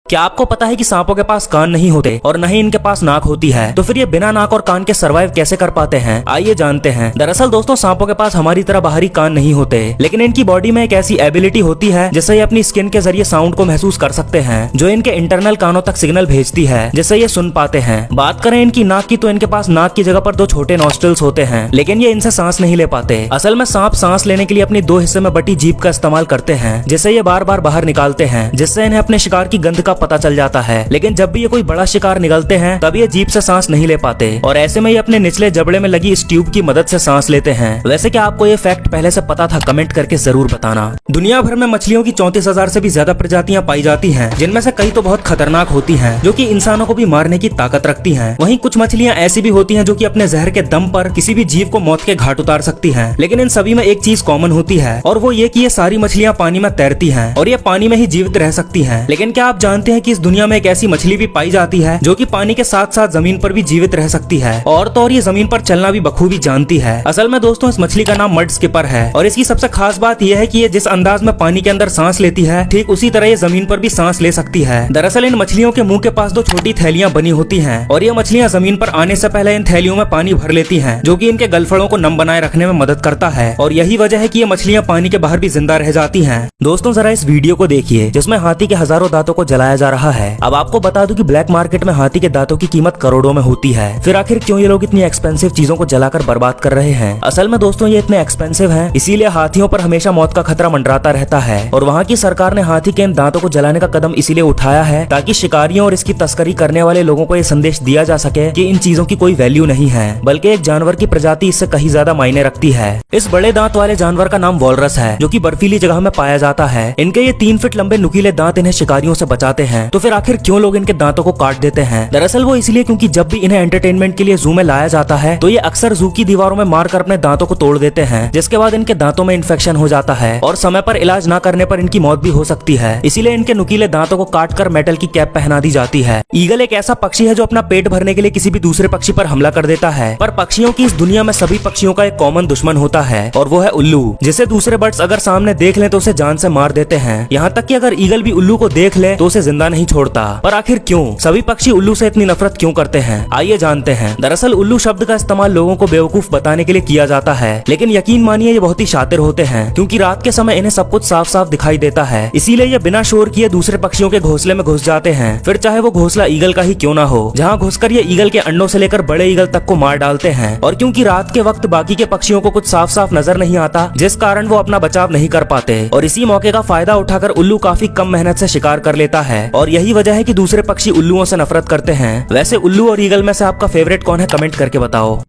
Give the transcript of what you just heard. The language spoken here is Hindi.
क्या आपको पता है कि सांपों के पास कान नहीं होते और न ही इनके पास नाक होती है? तो फिर ये बिना नाक और कान के सरवाइव कैसे कर पाते हैं? आइए जानते हैं। दरअसल दोस्तों, सांपों के पास हमारी तरह बाहरी कान नहीं होते, लेकिन इनकी बॉडी में एक ऐसी एबिलिटी होती है जिससे ये अपनी स्किन के जरिए साउंड को महसूस कर सकते हैं, जो इनके इंटरनल कानों तक सिग्नल भेजती है, जिससे ये सुन पाते हैं। बात करें इनकी नाक की, तो इनके पास नाक की जगह पर 2 छोटे नॉस्ट्रिल्स होते हैं, लेकिन ये इनसे सांस नहीं ले पाते। असल में सांप सांस लेने के लिए अपनी 2 हिस्से में बटी जीभ का इस्तेमाल करते हैं, जिसे ये बार बार बाहर निकालते हैं, जिससे इन्हें अपने शिकार की गंध का पता चल जाता है। लेकिन जब भी ये कोई बड़ा शिकार निगलते हैं, तब ये जीभ से सांस नहीं ले पाते और ऐसे में ये अपने निचले जबड़े में लगी इस ट्यूब की मदद से सांस लेते हैं। वैसे क्या आपको ये फैक्ट पहले से पता था? कमेंट करके जरूर बताना। दुनिया भर में मछलियों की 34,000 से भी ज्यादा प्रजातियां पाई जाती हैं, जिनमें से कई तो बहुत खतरनाक होती हैं, जो कि इंसानों को भी मारने की ताकत रखती हैं। वहीं कुछ मछलियां ऐसी भी होती हैं जो कि अपने जहर के दम पर किसी भी जीव को मौत के घाट उतार सकती हैं। लेकिन इन सभी में एक चीज कॉमन होती है, और वो ये कि ये सारी मछलियां पानी में तैरती हैं और ये पानी में ही जीवित रह सकती हैं। लेकिन क्या आप जानते हैं कि इस दुनिया में एक ऐसी मछली भी पाई जाती है जो कि पानी के साथ साथ जमीन पर भी जीवित रह सकती है, और तो और ये जमीन पर चलना भी बखूबी जानती है। असल में दोस्तों, इस मछली का नाम मड स्किपर है, और इसकी सबसे खास बात यह है कि ये जिस अंदाज में पानी के अंदर सांस लेती है, ठीक उसी तरह ये जमीन पर भी सांस ले सकती है। दरअसल इन मछलियों के मुंह के पास 2 छोटी थैलियां बनी होती हैं, और ये मछलियां जमीन पर आने से पहले इन थैलियों में पानी भर लेती हैं, जो कि इनके गलफड़ों को नम बनाए रखने में मदद करता है, और यही वजह है कि ये मछलियां पानी के बाहर भी जिंदा रह जाती हैं। दोस्तों, जरा इस वीडियो को देखिए जिसमें हाथी के हजारों दांतों को जलाया जा रहा है। अब आपको बता दूं कि ब्लैक मार्केट में हाथी के दांतों की कीमत करोड़ों में होती है। फिर आखिर क्यों ये लोग इतनी एक्सपेंसिव चीजों को जलाकर बर्बाद कर रहे हैं? असल में दोस्तों, ये इतने एक्सपेंसिव हैं, इसीलिए हाथियों पर हमेशा मौत का खतरा मंडराता रहता है, और वहाँ की सरकार ने हाथी के इन दांतों को जलाने का कदम इसीलिए उठाया है ताकि शिकारियों और इसकी तस्करी करने वाले लोगों को ये संदेश दिया जा सके कि इन चीजों की कोई वैल्यू नहीं है, बल्कि एक जानवर की प्रजाति इससे कहीं ज्यादा मायने रखती है। इस बड़े दांत वाले जानवर का नाम वॉलरस है, जो कि बर्फीली जगह में पाया जाता है। इनके ये 3 फीट लंबे नुकीले दांत इन्हें शिकारियों से बचाते हैं। तो फिर आखिर क्यों लोग इनके दांतों को काट देते हैं? दरअसल वो इसलिए क्योंकि जब भी इन्हें एंटरटेनमेंट के लिए जू में लाया जाता है, तो ये अक्सर जू की दीवारों में मारकर अपने दांतों को तोड़ देते हैं, जिसके बाद इनके दांतों में इन्फेक्शन हो जाता है और समय पर इलाज न करने पर इनकी मौत भी हो सकती है। इसीलिए इनके नुकीले दांतों को काटकर मेटल की कैप पहना दी जाती है। ईगल एक ऐसा पक्षी है जो अपना पेट भरने के लिए किसी भी दूसरे पक्षी पर हमला कर देता है, पर पक्षियों की इस दुनिया में सभी पक्षियों का एक कॉमन दुश्मन होता है, और वो है उल्लू, जिसे दूसरे बर्ड्स अगर सामने देख लें तो उसे जान से मार देते हैं। यहाँ तक कि अगर ईगल भी उल्लू को देख ले तो उसे जिंदा नहीं छोड़ता। पर आखिर क्यों सभी पक्षी उल्लू से इतनी नफरत क्यों करते हैं? आइए जानते हैं। दरअसल उल्लू शब्द का इस्तेमाल लोगों को बेवकूफ बताने के लिए किया जाता है, लेकिन यकीन मानिए ये बहुत ही शातिर होते हैं, क्योंकि रात के समय इन्हें सब कुछ साफ साफ दिखाई देता है। इसीलिए ये बिना शोर किए दूसरे पक्षियों के घोंसले में घुस जाते हैं, फिर चाहे वो घोंसला ईगल का ही क्यों ना हो, जहाँ घुसकर ये ईगल के अंडों से लेकर बड़े ईगल तक को मार डालते हैं। और क्योंकि रात के वक्त बाकी के पक्षियों को कुछ साफ साफ नजर नहीं आता, जिस कारण वो अपना बचाव नहीं कर पाते, और इसी मौके का फायदा उठाकर उल्लू काफी कम मेहनत से शिकार कर लेता है, और यही वजह है कि दूसरे पक्षी उल्लुओं से नफरत करते हैं। वैसे उल्लू और ईगल में से आपका फेवरेट कौन है? कमेंट करके बताओ।